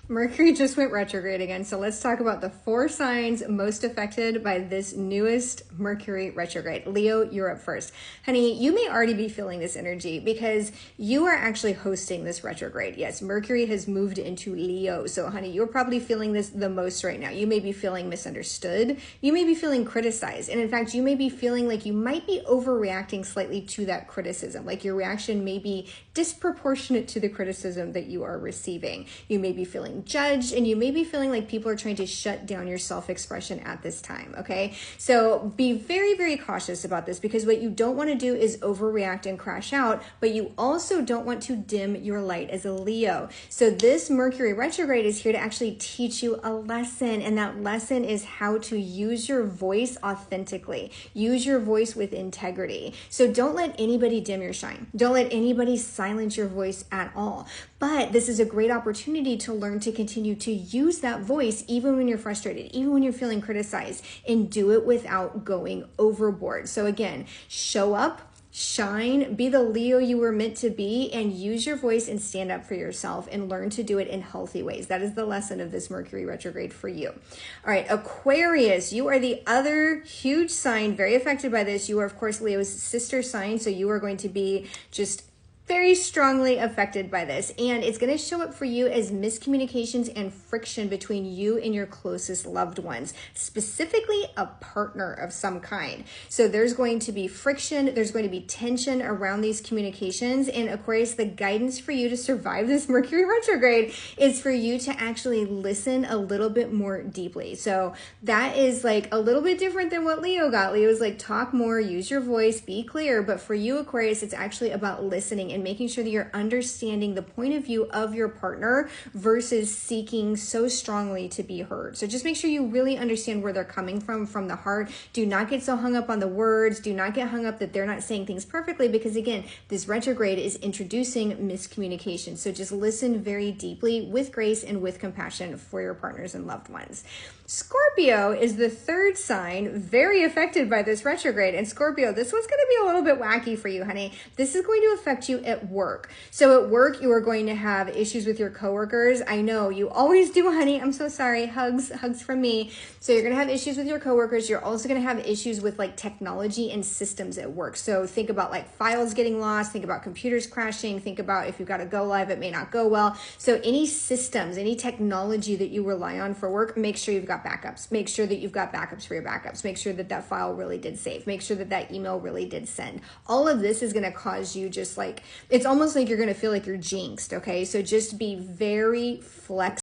Mercury just went retrograde again, so let's talk about the 4 signs most affected by this newest Mercury retrograde. Leo, you're up first. Honey, you may already be feeling this energy because you are actually hosting this retrograde. Yes, Mercury has moved into Leo, so honey, you're probably feeling this the most right now. You may be feeling misunderstood. You may be feeling criticized, and in fact, you may be feeling like you might be overreacting slightly to that criticism, like your reaction may be disproportionate to the criticism that you are receiving. You may be feeling judged, and you may be feeling like people are trying to shut down your self-expression at this time, okay? So be very, very cautious about this, because what you don't want to do is overreact and crash out, but you also don't want to dim your light as a Leo. So this Mercury retrograde is here to actually teach you a lesson, and that lesson is how to use your voice authentically. Use your voice with integrity. So don't let anybody dim your shine. Don't let anybody silence your voice at all. But this is a great opportunity to learn to continue to use that voice even when you're frustrated, even when you're feeling criticized, and do it without going overboard. So again, show up, shine, be the Leo you were meant to be, and use your voice and stand up for yourself and learn to do it in healthy ways. That is the lesson of this Mercury retrograde for you. All right, Aquarius, you are the other huge sign very affected by this. You are, of course, Leo's sister sign, so you are going to be just very strongly affected by this, and it's going to show up for you as miscommunications and friction between you and your closest loved ones, specifically a partner of some kind. So there's going to be friction, there's going to be tension around these communications, and Aquarius, the guidance for you to survive this Mercury retrograde is for you to actually listen a little bit more deeply. So that is like a little bit different than what Leo got. Leo is like, talk more, use your voice, be clear, but for you, Aquarius, it's actually about listening and making sure that you're understanding the point of view of your partner versus seeking so strongly to be heard. So just make sure you really understand where they're coming from the heart. Do not get so hung up on the words. Do not get hung up that they're not saying things perfectly, because again, this retrograde is introducing miscommunication. So just listen very deeply with grace and with compassion for your partners and loved ones. Scorpio is the 3rd sign very affected by this retrograde. And Scorpio, this one's going to be a little bit wacky for you, honey. This is going to affect you at work. So at work, you are going to have issues with your coworkers. I know you always do, honey. I'm so sorry. Hugs from me. So you're going to have issues with your coworkers. You're also going to have issues with like technology and systems at work. So think about like files getting lost. Think about computers crashing. Think about if you've got to go live, it may not go well. So any systems, any technology that you rely on for work, make sure you've got backups. Make sure that you've got backups for your backups. Make sure that that file really did save. Make sure that that email really did send. All of this is going to cause you just like, it's almost like you're going to feel like you're jinxed. Okay. So just be very flexible